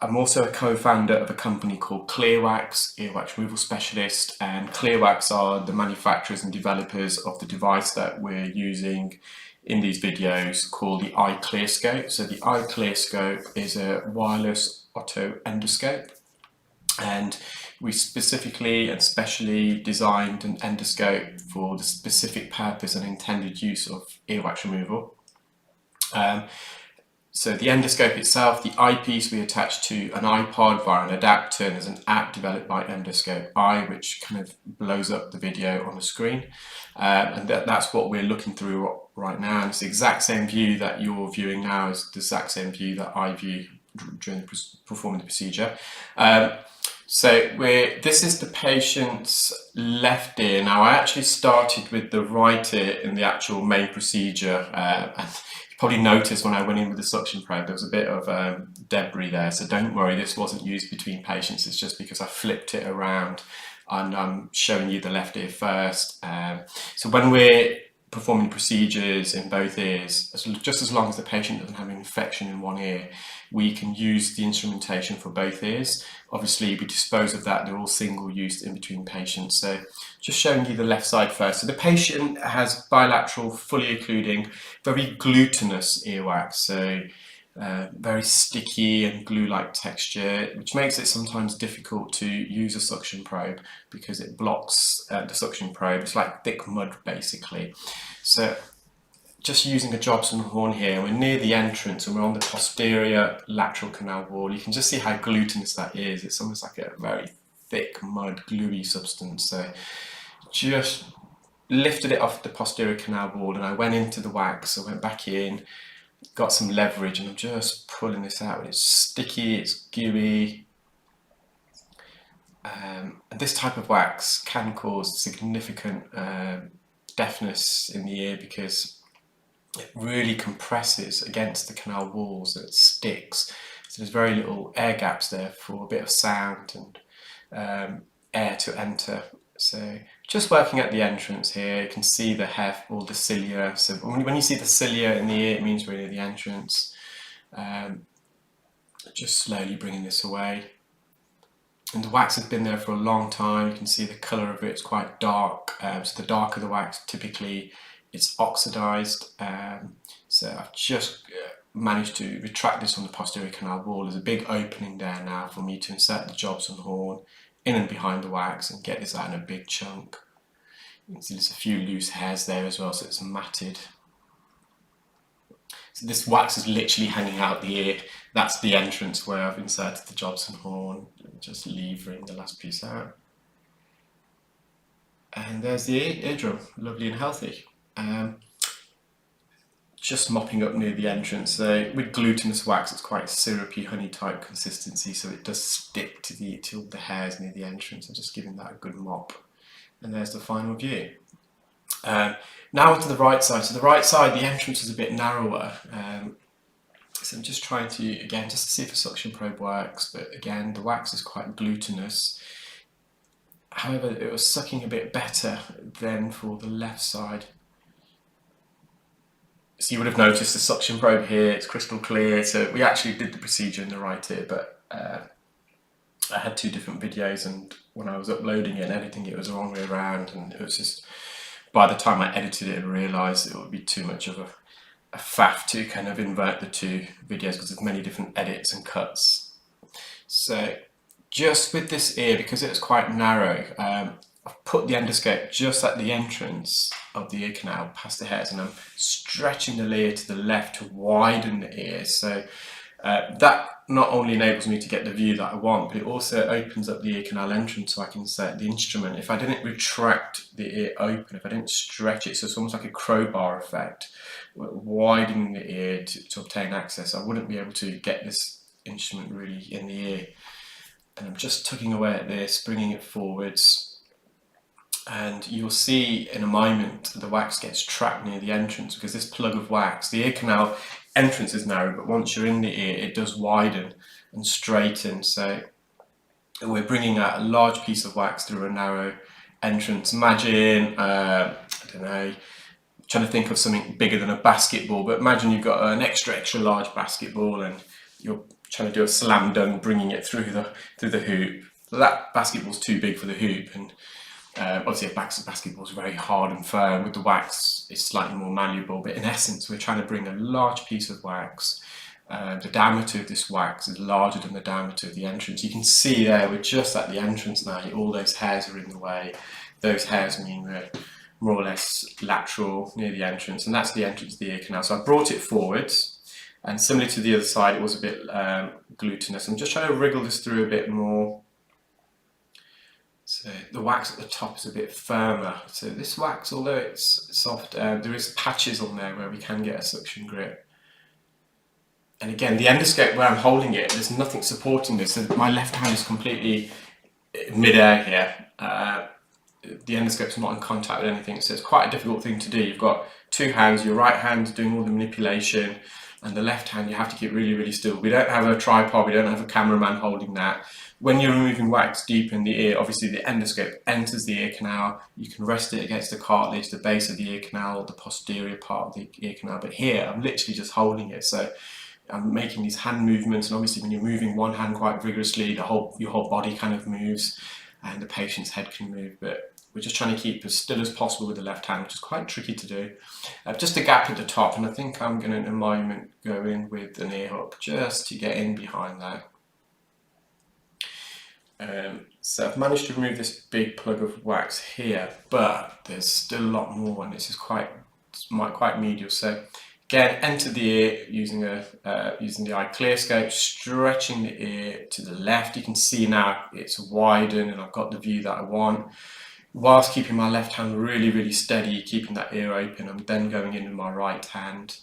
I'm also a co-founder of a company called Clearwax, earwax removal specialist, and Clearwax are the manufacturers and developers of the device that we're using in these videos called the iClearScope. So the iClearScope is a wireless otto endoscope, and we specifically and specially designed an endoscope for the specific purpose and intended use of earwax removal. So the endoscope itself, the eyepiece we attach to an iPod via an adapter, and there's an app developed by Endoscope Eye which kind of blows up the video on the screen, and that's what we're looking through right now, and it's the exact same view that you're viewing now is the exact same view that I view during performing the procedure. So this is the patient's left ear. Now I actually started with the right ear in the actual main procedure, and you probably noticed when I went in with the suction probe there was a bit of debris there, so don't worry, this wasn't used between patients, it's just because I flipped it around and I'm showing you the left ear first. So when we're performing procedures in both ears, just as long as the patient doesn't have an infection in one ear, we can use the instrumentation for both ears. Obviously we dispose of that, they're all single use in between patients. So just showing you the left side first. So the patient has bilateral, fully occluding, very glutinous earwax, so very sticky and glue-like texture, which makes it sometimes difficult to use a suction probe because it blocks the suction probe. It's like thick mud basically. So just using a Jobson horn here, we're near the entrance and we're on the posterior lateral canal wall. You can just see how glutinous that is. It's almost like a very thick mud gluey substance. So just lifted it off the posterior canal wall and I went into the wax. I went back in, got some leverage, and I'm just pulling this out. It's sticky, it's gooey, and this type of wax can cause significant deafness in the ear because it really compresses against the canal walls and it sticks. So there's very little air gaps there for a bit of sound and air to enter. So just working at the entrance here, you can see the heft or the cilia. So when you see the cilia in the ear, it means we're near the entrance. Just slowly bringing this away. And the wax has been there for a long time. You can see the colour of it's quite dark. So the darker the wax, typically it's oxidized. So I've just managed to retract this on the posterior canal wall. There's a big opening there now for me to insert the Jobson horn in and behind the wax and get this out in a big chunk. You can see there's a few loose hairs there as well, so it's matted. So this wax is literally hanging out the ear. That's the entrance where I've inserted the Jobson horn, just levering the last piece out. And there's the eardrum, lovely and healthy. Just mopping up near the entrance. So with glutinous wax, it's quite syrupy, honey type consistency, so it does stick to all the hairs near the entrance. I'm just giving that a good mop. And there's the final view. Now to the right side. So the right side, the entrance is a bit narrower. So I'm just trying to, again, just to see if a suction probe works, but again, the wax is quite glutinous. However, it was sucking a bit better than for the left side. So you would have noticed the suction probe here, it's crystal clear. So we actually did the procedure in the right ear, but I had two different videos, and when I was uploading it and editing it was the wrong way around, and it was just, by the time I edited it, I realised it would be too much of a faff to kind of invert the two videos because there's many different edits and cuts. So just with this ear, because it was quite narrow, I've put the endoscope just at the entrance of the ear canal past the hairs, and I'm stretching the ear to the left to widen the ear. So that not only enables me to get the view that I want, but it also opens up the ear canal entrance so I can insert the instrument. If I didn't retract the ear open, if I didn't stretch it, so it's almost like a crowbar effect, widening the ear to obtain access, I wouldn't be able to get this instrument really in the ear. And I'm just tugging away at this, bringing it forwards. And you'll see in a moment the wax gets trapped near the entrance because this plug of wax, the ear canal entrance is narrow, but once you're in the ear it does widen and straighten. So we're bringing out a large piece of wax through a narrow entrance. Imagine, I don't know, trying to think of something bigger than a basketball, but imagine you've got an extra large basketball and you're trying to do a slam dunk, bringing it through the hoop. So that basketball's too big for the hoop, and obviously a basketball is very hard and firm. With the wax, it's slightly more malleable, but in essence, we're trying to bring a large piece of wax. The diameter of this wax is larger than the diameter of the entrance. You can see there, we're just at the entrance now, all those hairs are in the way. Those hairs mean we're more or less lateral near the entrance, and that's the entrance of the ear canal. So I brought it forwards, and similar to the other side, it was a bit glutinous. I'm just trying to wriggle this through a bit more. So the wax at the top is a bit firmer. So this wax, although it's soft, there is patches on there where we can get a suction grip. And again, the endoscope where I'm holding it, there's nothing supporting this. So my left hand is completely mid-air here. The endoscope's not in contact with anything, so it's quite a difficult thing to do. You've got two hands, your right hand doing all the manipulation, and the left hand you have to keep really, really still. We don't have a tripod, we don't have a cameraman holding that. When you're removing wax deep in the ear, obviously the endoscope enters the ear canal. You can rest it against the cartilage, the base of the ear canal, the posterior part of the ear canal. But here, I'm literally just holding it. So I'm making these hand movements, and obviously when you're moving one hand quite vigorously, your whole body kind of moves, and the patient's head can move. But we're just trying to keep as still as possible with the left hand, which is quite tricky to do. Just a gap at the top, and I think I'm going to, in a moment, go in with an ear hook just to get in behind that. So I've managed to remove this big plug of wax here, but there's still a lot more, and this is quite medial. So again, enter the ear using the eye clear scope, stretching the ear to the left. You can see now it's widened, and I've got the view that I want, whilst keeping my left hand really, really steady, keeping that ear open. I'm then going in with my right hand,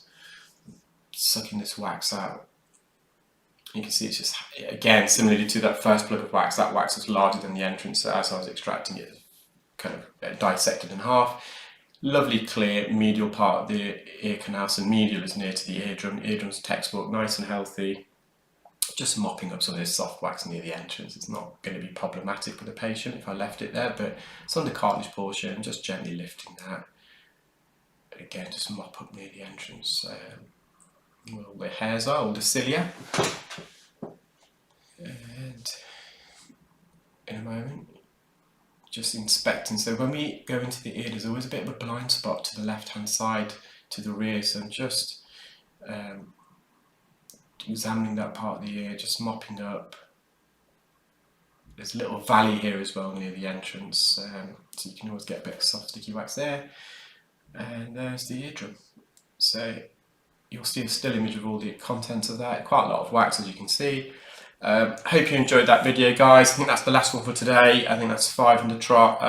sucking this wax out. You can see it's just, again, similarly to that first plug of wax, that wax was larger than the entrance, so as I was extracting it, kind of dissected in half. Lovely clear medial part of the ear canal, so medial is near to the eardrum. Eardrum's textbook, nice and healthy. Just mopping up some of this soft wax near the entrance. It's not going to be problematic for the patient if I left it there, but it's on the cartilage portion, just gently lifting that. Again, just mop up near the entrance. Where all the hairs are, all the cilia. And in a moment, just inspecting. So when we go into the ear, there's always a bit of a blind spot to the left hand side, to the rear. So I'm just examining that part of the ear, just mopping up. There's a little valley here as well near the entrance, so you can always get a bit of soft sticky wax there. And there's the eardrum. So you'll see a still image of all the contents of that. Quite a lot of wax, as you can see. Hope you enjoyed that video, guys. I think that's the last one for today. I think that's 5 on the trot.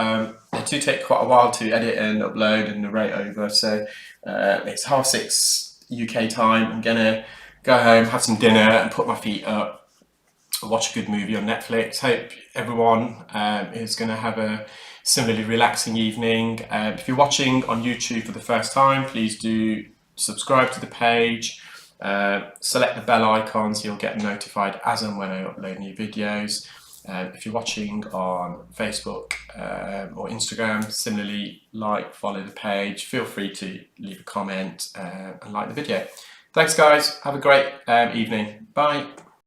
They do take quite a while to edit and upload and narrate over, so it's 6:30 UK time. I'm gonna go home, have some dinner, and put my feet up, watch a good movie on Netflix. Hope everyone is gonna have a similarly relaxing evening. If you're watching on YouTube for the first time, please do subscribe to the page. Select the bell icon so you'll get notified as and when I upload new videos. If you're watching on Facebook or Instagram, similarly follow the page. Feel free to leave a comment and like the video. Thanks guys, have a great evening. Bye.